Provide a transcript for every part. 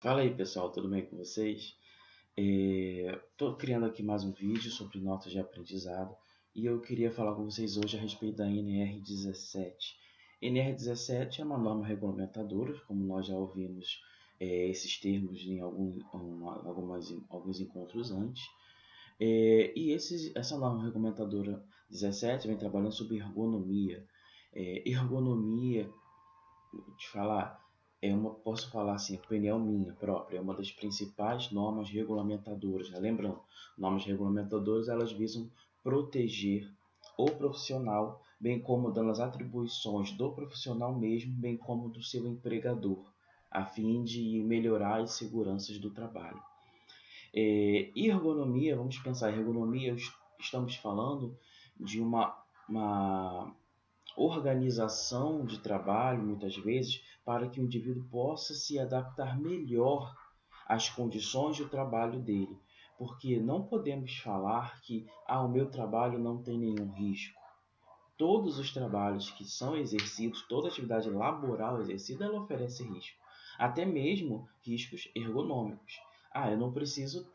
Fala aí pessoal, tudo bem com vocês? Estou criando aqui mais um vídeo sobre notas de aprendizado e eu queria falar com vocês hoje a respeito da NR17. NR17 é uma norma regulamentadora, como nós já ouvimos esses termos em alguns encontros antes. Essa norma regulamentadora 17 vem trabalhando sobre ergonomia. Ergonomia, te falar, posso falar assim, opinião minha própria, é uma das principais normas regulamentadoras, né? Lembrando, normas regulamentadoras elas visam proteger o profissional, bem como dando as atribuições do profissional mesmo, bem como do seu empregador, a fim de melhorar as seguranças do trabalho. Ergonomia, vamos pensar, ergonomia, estamos falando de uma organização de trabalho, muitas vezes, para que o indivíduo possa se adaptar melhor às condições de trabalho dele. Porque não podemos falar que o meu trabalho não tem nenhum risco. Todos os trabalhos que são exercidos, toda atividade laboral exercida, ela oferece risco. Até mesmo riscos ergonômicos. Eu não preciso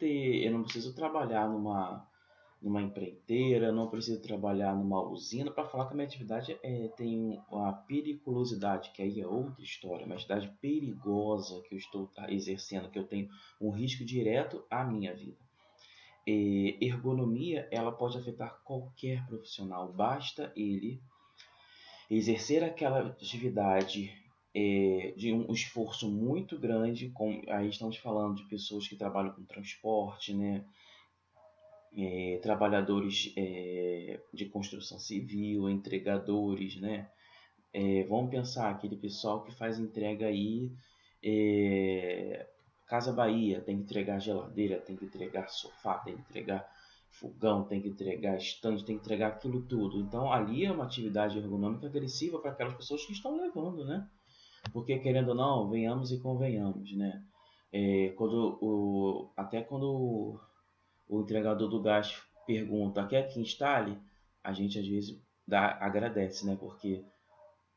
trabalhar numa empreiteira, não preciso trabalhar numa usina para falar que a minha atividade tem uma periculosidade, que aí é outra história, uma atividade perigosa que eu estou exercendo, que eu tenho um risco direto à minha vida. Ergonomia, ela pode afetar qualquer profissional, basta ele exercer aquela atividade de um esforço muito grande, aí estamos falando de pessoas que trabalham com transporte, né? Trabalhadores de construção civil, entregadores, né? Vamos pensar aquele pessoal que faz entrega aí, Casa Bahia, tem que entregar geladeira, tem que entregar sofá, tem que entregar fogão, tem que entregar estande, tem que entregar aquilo tudo. Então ali é uma atividade ergonômica agressiva para aquelas pessoas que estão levando, né? Porque querendo ou não, venhamos e convenhamos, né? Até quando o entregador do gás pergunta: quer que instale? A gente às vezes agradece, né? Porque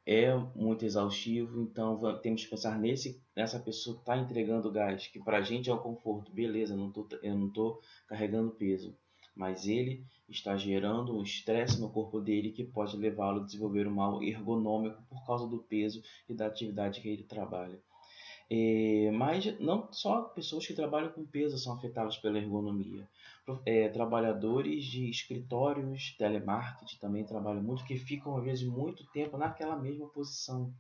é muito exaustivo, então temos que pensar nessa pessoa que está entregando gás, que para a gente é um conforto, beleza, eu não estou carregando peso, mas ele está gerando um estresse no corpo dele que pode levá-lo a desenvolver um mal ergonômico por causa do peso e da atividade que ele trabalha. Mas não só pessoas que trabalham com peso são afetadas pela ergonomia. Trabalhadores de escritórios, telemarketing também trabalham muito, que ficam às vezes muito tempo naquela mesma posição.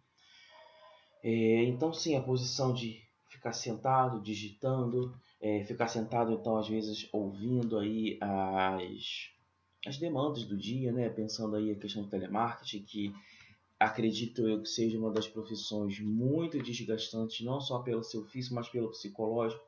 Então sim, a posição de ficar sentado, digitando, ficar sentado então às vezes ouvindo aí as demandas do dia, né? Pensando aí a questão do telemarketing, que acredito eu que seja uma das profissões muito desgastantes, não só pelo seu físico, mas pelo psicológico,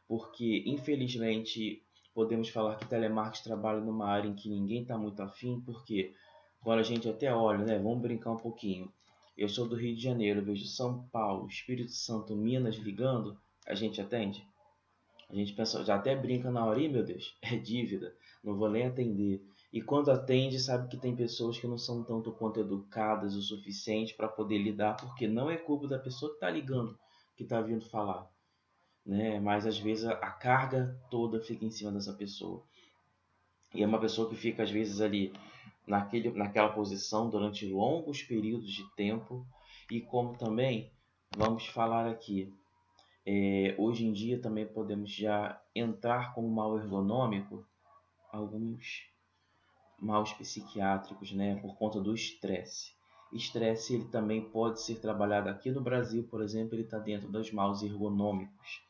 porque infelizmente podemos falar que telemarketing trabalha numa área em que ninguém está muito afim, porque quando a gente até olha, né, vamos brincar um pouquinho, eu sou do Rio de Janeiro, vejo São Paulo, Espírito Santo, Minas ligando, a gente atende? A gente pensa, já até brinca na hora, meu Deus, é dívida, não vou nem atender. E quando atende, sabe que tem pessoas que não são tanto quanto educadas o suficiente para poder lidar, porque não é culpa da pessoa que está ligando, que está vindo falar, né? Mas às vezes a carga toda fica em cima dessa pessoa. E é uma pessoa que fica às vezes ali naquela posição durante longos períodos de tempo. E como também, vamos falar aqui, hoje em dia também podemos já entrar com o mal ergonômico, alguns maus psiquiátricos, né, por conta do estresse. Estresse ele também pode ser trabalhado aqui no Brasil, por exemplo, ele está dentro dos maus ergonômicos,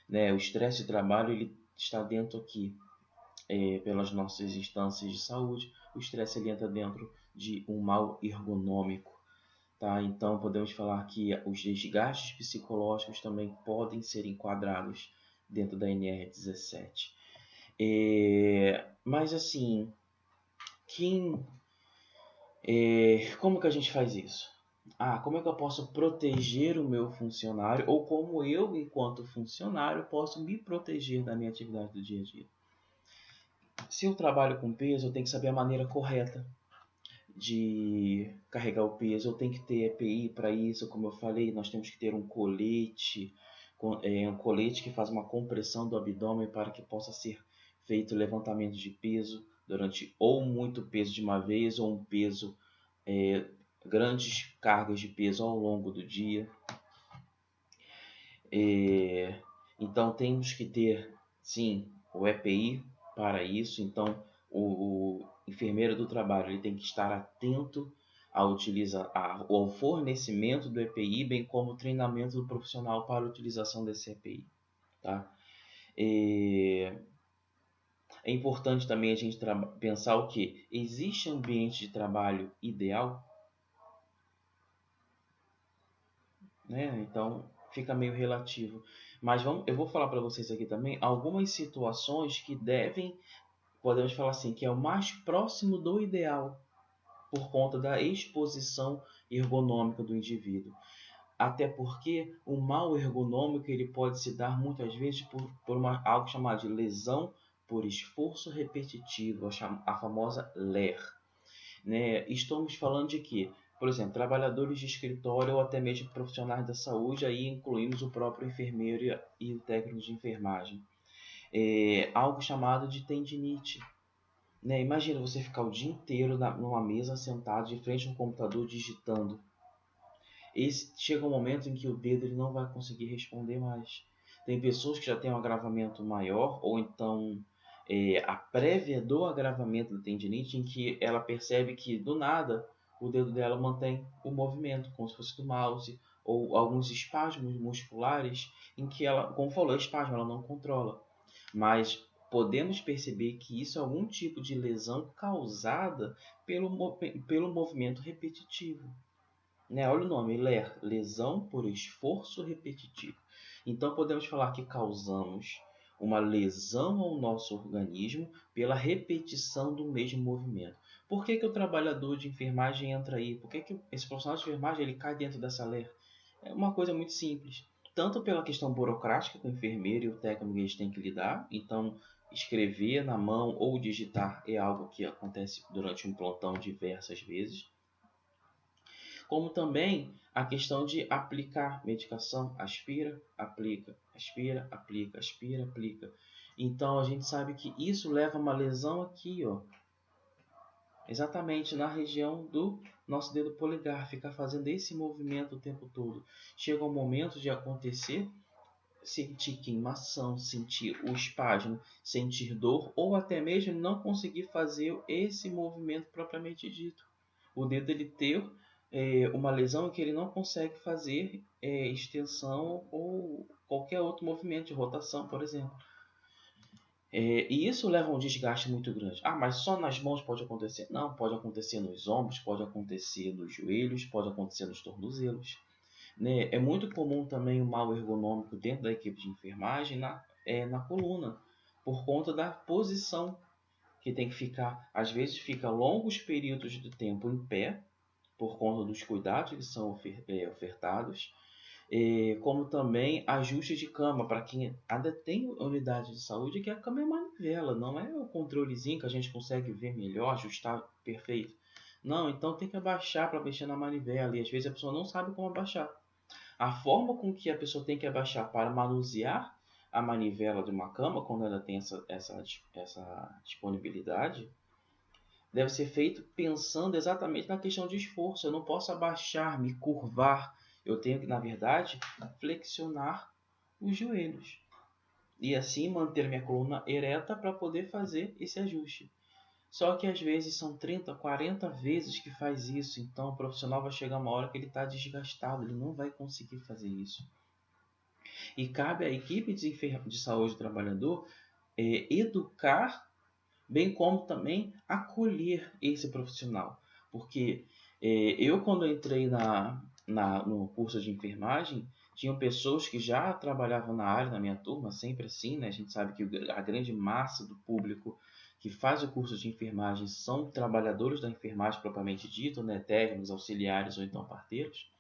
né? O estresse de trabalho ele está dentro aqui, pelas nossas instâncias de saúde. O estresse ele entra dentro de um mal ergonômico, tá? Então podemos falar que os desgastes psicológicos também podem ser enquadrados dentro da NR17. Mas assim, quem como que a gente faz isso? Como é que eu posso proteger o meu funcionário? Ou como eu, enquanto funcionário, posso me proteger da minha atividade do dia a dia? Se eu trabalho com peso, eu tenho que saber a maneira correta de carregar o peso. Eu tenho que ter EPI para isso, como eu falei, nós temos que ter um colete é um colete que faz uma compressão do abdômen para que possa ser feito levantamento de peso durante ou muito peso de uma vez ou um peso, grandes cargas de peso ao longo do dia. Então temos que ter, sim, o EPI para isso. Então o enfermeiro do trabalho ele tem que estar atento ao fornecimento do EPI, bem como o treinamento do profissional para a utilização desse EPI. Tá? É importante também a gente pensar o que? Existe ambiente de trabalho ideal? Né? Então fica meio relativo. Mas eu vou falar para vocês aqui também algumas situações que podemos falar assim, que é o mais próximo do ideal por conta da exposição ergonômica do indivíduo. Até porque o mal ergonômico ele pode se dar muitas vezes por algo chamado de lesão por esforço repetitivo, a famosa LER. Né? Estamos falando de que, por exemplo, trabalhadores de escritório ou até mesmo profissionais da saúde, aí incluímos o próprio enfermeiro e o técnico de enfermagem. Algo chamado de tendinite. Né? Imagina você ficar o dia inteiro numa mesa sentado de frente a um computador digitando. Chega um momento em que o dedo ele não vai conseguir responder mais. Tem pessoas que já têm um agravamento maior, ou então a prévia do agravamento da tendinite, em que ela percebe que do nada o dedo dela mantém o movimento, como se fosse do mouse, ou alguns espasmos musculares em que ela, como falou, espasmo, ela não controla. Mas podemos perceber que isso é algum tipo de lesão causada pelo movimento repetitivo. Né? Olha o nome, LER, lesão por esforço repetitivo. Então podemos falar que causamos uma lesão ao nosso organismo pela repetição do mesmo movimento. Por que o trabalhador de enfermagem entra aí? Por que esse profissional de enfermagem ele cai dentro dessa LER? É uma coisa muito simples. Tanto pela questão burocrática que o enfermeiro e o técnico eles têm que lidar. Então, escrever na mão ou digitar é algo que acontece durante um plantão diversas vezes. Como também a questão de aplicar medicação, aspira, aplica, aspira, aplica, aspira, aplica. Então a gente sabe que isso leva a uma lesão aqui, ó, exatamente na região do nosso dedo polegar, ficar fazendo esse movimento o tempo todo. Chega um momento de acontecer, sentir queimação, sentir o espasmo, sentir dor ou até mesmo não conseguir fazer esse movimento propriamente dito. O dedo ele ter uma lesão que ele não consegue fazer extensão ou qualquer outro movimento de rotação, por exemplo. E isso leva a um desgaste muito grande. Ah, mas só nas mãos pode acontecer? Não, pode acontecer nos ombros, pode acontecer nos joelhos, pode acontecer nos tornozelos. Né? É muito comum também o mal ergonômico dentro da equipe de enfermagem na coluna, por conta da posição que tem que ficar. Às vezes fica longos períodos de tempo em pé, por conta dos cuidados que são ofertados, como também ajuste de cama para quem ainda tem unidade de saúde, que a cama é manivela, não é o controlezinho que a gente consegue ver melhor, ajustar perfeito. Não, então tem que abaixar para mexer na manivela e às vezes a pessoa não sabe como abaixar. A forma com que a pessoa tem que abaixar para manusear a manivela de uma cama, quando ela tem essa disponibilidade, deve ser feito pensando exatamente na questão de esforço. Eu não posso abaixar, me curvar. Eu tenho que, na verdade, flexionar os joelhos. E assim manter minha coluna ereta para poder fazer esse ajuste. Só que às vezes são 30, 40 vezes que faz isso. Então o profissional vai chegar uma hora que ele está desgastado. Ele não vai conseguir fazer isso. E cabe à equipe de saúde do trabalhador educar, bem como também acolher esse profissional. Porque eu, quando entrei no curso de enfermagem, tinham pessoas que já trabalhavam na área, na minha turma, sempre assim, né? A gente sabe que a grande massa do público que faz o curso de enfermagem são trabalhadores da enfermagem propriamente dito, né? Técnicos, auxiliares ou então parteiros.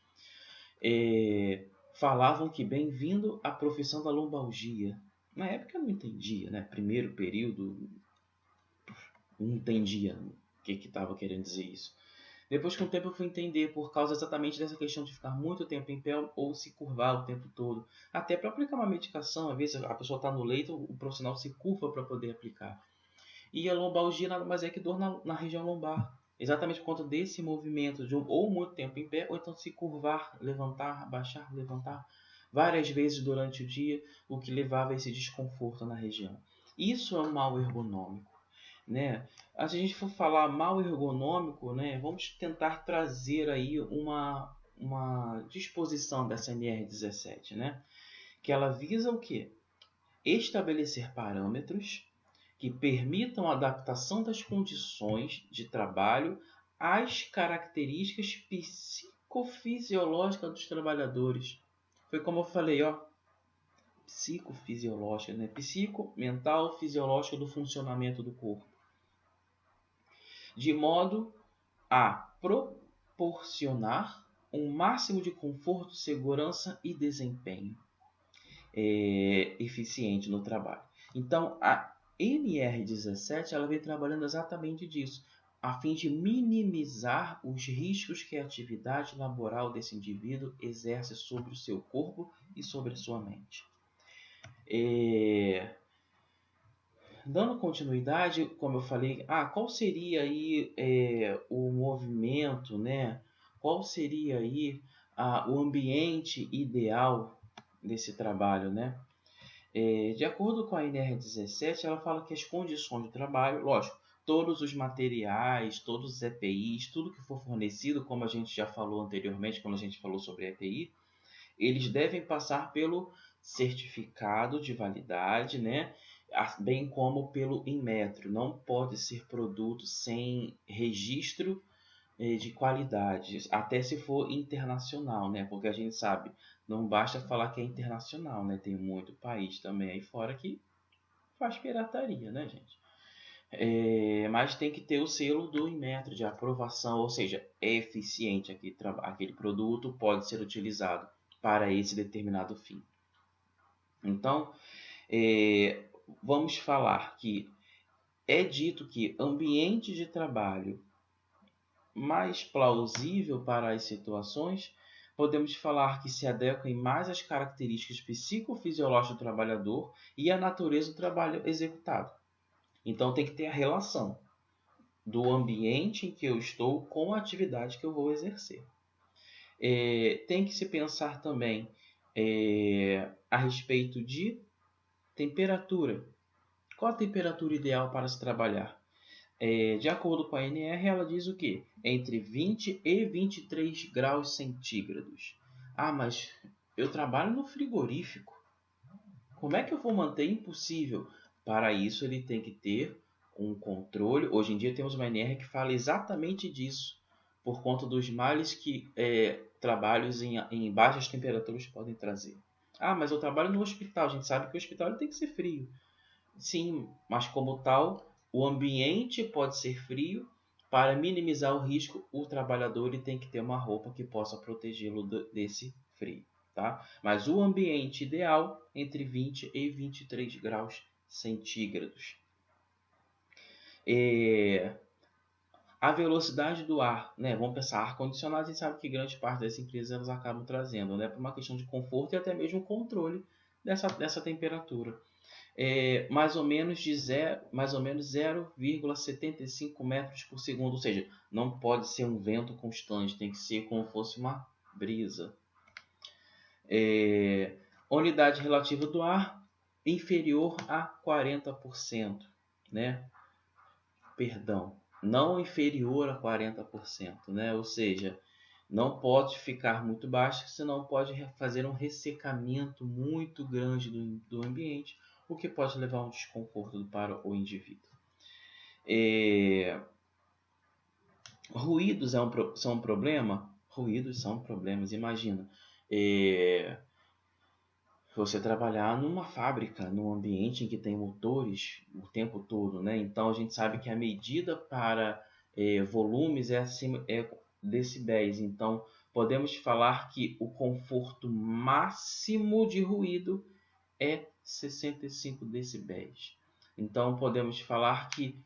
Falavam que bem-vindo à profissão da lombalgia. Na época eu não entendia, né? Primeiro período, não entendia o que estava querendo dizer isso. Depois, com o tempo, eu fui entender por causa exatamente dessa questão de ficar muito tempo em pé ou se curvar o tempo todo. Até para aplicar uma medicação, às vezes a pessoa está no leito, o profissional se curva para poder aplicar. E a lombalgia nada mais é que dor na região lombar. Exatamente por conta desse movimento de ou muito tempo em pé, ou então se curvar, levantar, baixar, levantar várias vezes durante o dia, o que levava a esse desconforto na região. Isso é um mal ergonômico, né? Se a gente for falar mal ergonômico, né, vamos tentar trazer aí uma disposição dessa NR17, né? Que ela visa o quê? Estabelecer parâmetros que permitam a adaptação das condições de trabalho às características psicofisiológicas dos trabalhadores. Foi como eu falei, ó, psicofisiológica, né? Psico, mental, fisiológica do funcionamento do corpo. De modo a proporcionar um máximo de conforto, segurança e desempenho eficiente no trabalho. Então, a NR17 ela vem trabalhando exatamente disso, a fim de minimizar os riscos que a atividade laboral desse indivíduo exerce sobre o seu corpo e sobre a sua mente. Dando continuidade, como eu falei, qual seria aí o movimento, né? Qual seria aí o ambiente ideal desse trabalho, né? De acordo com a NR17, ela fala que as condições de trabalho, lógico, todos os materiais, todos os EPIs, tudo que for fornecido, como a gente já falou anteriormente, quando a gente falou sobre EPI, eles devem passar pelo certificado de validade, né? Bem como pelo Inmetro. Não pode ser produto sem registro de qualidade, até se for internacional, né? Porque a gente sabe, não basta falar que é internacional, né? Tem muito país também aí fora que faz pirataria, né, gente? Mas tem que ter o selo do Inmetro de aprovação, ou seja, é eficiente aquele produto, pode ser utilizado para esse determinado fim. Então, vamos falar que é dito que ambiente de trabalho mais plausível para as situações, podemos falar que se adequem mais às características psicofisiológicas do trabalhador e à natureza do trabalho executado. Então tem que ter a relação do ambiente em que eu estou com a atividade que eu vou exercer. Tem que se pensar também a respeito de temperatura. Qual a temperatura ideal para se trabalhar? De acordo com a ANR, ela diz o quê? Entre 20 e 23 graus centígrados. Mas eu trabalho no frigorífico. Como é que eu vou manter? Impossível. Para isso, ele tem que ter um controle. Hoje em dia temos uma ANR que fala exatamente disso, por conta dos males que trabalhos em baixas temperaturas podem trazer. Mas eu trabalho no hospital. A gente sabe que o hospital tem que ser frio. Sim, mas como tal, o ambiente pode ser frio. Para minimizar o risco, o trabalhador ele tem que ter uma roupa que possa protegê-lo desse frio. Tá? Mas o ambiente ideal entre 20 e 23 graus centígrados. A velocidade do ar, né? Vamos pensar, ar-condicionado, a gente sabe que grande parte das empresas elas acabam trazendo, né? Por uma questão de conforto e até mesmo controle dessa temperatura. Mais ou menos 0,75 metros por segundo, ou seja, não pode ser um vento constante, tem que ser como fosse uma brisa. Umidade relativa do ar inferior a 40%, né? Perdão, não inferior a 40%, né? Ou seja, não pode ficar muito baixa, senão pode fazer um ressecamento muito grande do ambiente, o que pode levar a um desconforto para o indivíduo. Ruídos são um problema? Ruídos são problemas. Imagina você trabalhar numa fábrica, num ambiente em que tem motores o tempo todo, né? Então a gente sabe que a medida para volumes é decibéis. Então podemos falar que o conforto máximo de ruído é 65 decibéis. Então podemos falar que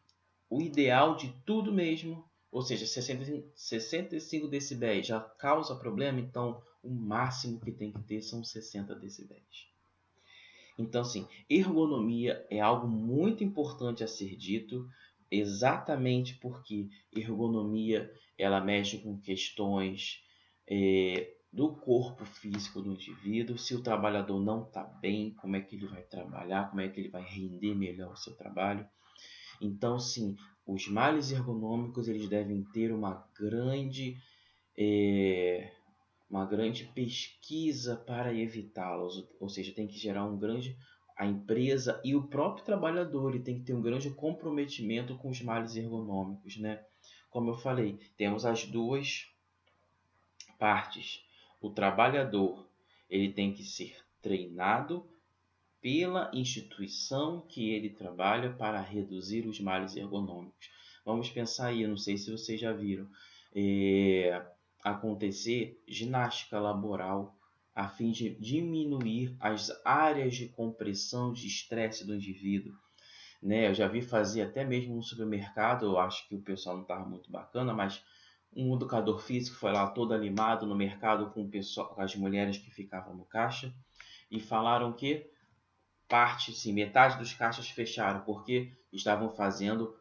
o ideal de tudo mesmo ou seja, 65 decibéis já causa problema, então o máximo que tem que ter são 60 decibéis. Então, assim, ergonomia é algo muito importante a ser dito, exatamente porque ergonomia ela mexe com questões do corpo físico do indivíduo. Se o trabalhador não está bem, como é que ele vai trabalhar, como é que ele vai render melhor o seu trabalho. Então, sim, os males ergonômicos eles devem ter uma grande pesquisa para evitá-los, ou seja, tem que gerar a empresa e o próprio trabalhador ele tem que ter um grande comprometimento com os males ergonômicos, né? Como eu falei, temos as duas partes. O trabalhador ele tem que ser treinado pela instituição que ele trabalha para reduzir os males ergonômicos. Vamos pensar aí, não sei se vocês já viram, acontecer ginástica laboral a fim de diminuir as áreas de compressão de estresse do indivíduo. Né? Eu já vi fazer até mesmo no supermercado, eu acho que o pessoal não estava muito bacana, mas um educador físico foi lá todo animado no mercado com as mulheres que ficavam no caixa e falaram que metade dos caixas fecharam porque estavam fazendo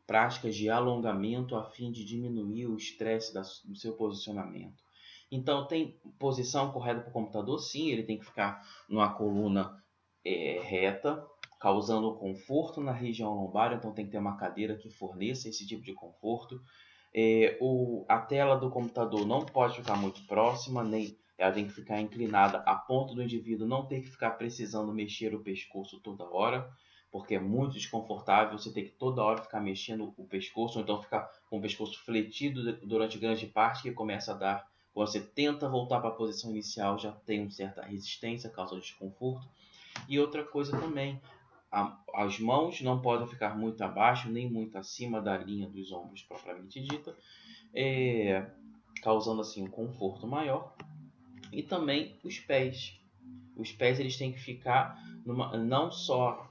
práticas de alongamento a fim de diminuir o estresse do seu posicionamento. Então, tem posição correta para o computador? Sim, ele tem que ficar numa coluna reta, causando conforto na região lombar, então tem que ter uma cadeira que forneça esse tipo de conforto. A tela do computador não pode ficar muito próxima, nem ela tem que ficar inclinada a ponto do indivíduo não ter que ficar precisando mexer o pescoço toda hora, porque é muito desconfortável você ter que toda hora ficar mexendo o pescoço, ou então ficar com o pescoço fletido durante grande parte, que começa a dar, quando você tenta voltar para a posição inicial, já tem uma certa resistência, causa desconforto. E outra coisa também, as mãos não podem ficar muito abaixo, nem muito acima da linha dos ombros propriamente dita, causando assim um conforto maior. E também os pés. Os pés eles têm que ficar não só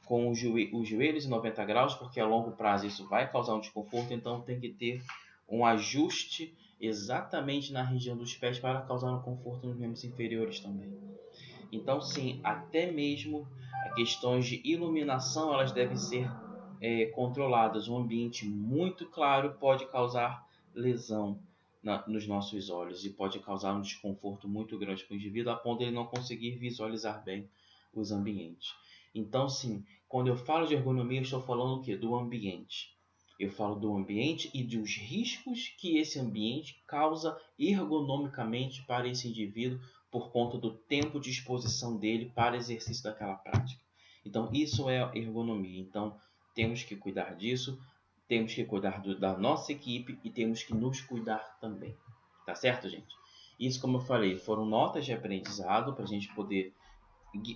com os joelhos em 90 graus, porque a longo prazo isso vai causar um desconforto, então tem que ter um ajuste exatamente na região dos pés para causar um conforto nos membros inferiores também. Então, sim, até mesmo questões de iluminação elas devem ser controladas. Um ambiente muito claro pode causar lesão nos nossos olhos e pode causar um desconforto muito grande para o indivíduo a ponto de ele não conseguir visualizar bem os ambientes. Então, sim, quando eu falo de ergonomia, eu estou falando o quê? Do ambiente. Eu falo do ambiente e dos riscos que esse ambiente causa ergonomicamente para esse indivíduo por conta do tempo de exposição dele para exercício daquela prática. Então, isso é ergonomia. Então, temos que cuidar disso, temos que cuidar da nossa equipe e temos que nos cuidar também. Tá certo, gente? Isso, como eu falei, foram notas de aprendizado para a gente poder,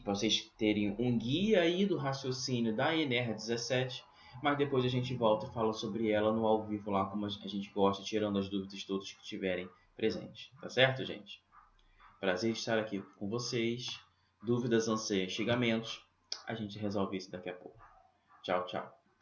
para vocês terem um guia aí do raciocínio da ENER 17, mas depois a gente volta e fala sobre ela no ao vivo lá, como a gente gosta, tirando as dúvidas todas que tiverem presentes. Tá certo, gente? Prazer estar aqui com vocês. Dúvidas, anseios, xingamentos, a gente resolve isso daqui a pouco. Tchau, tchau.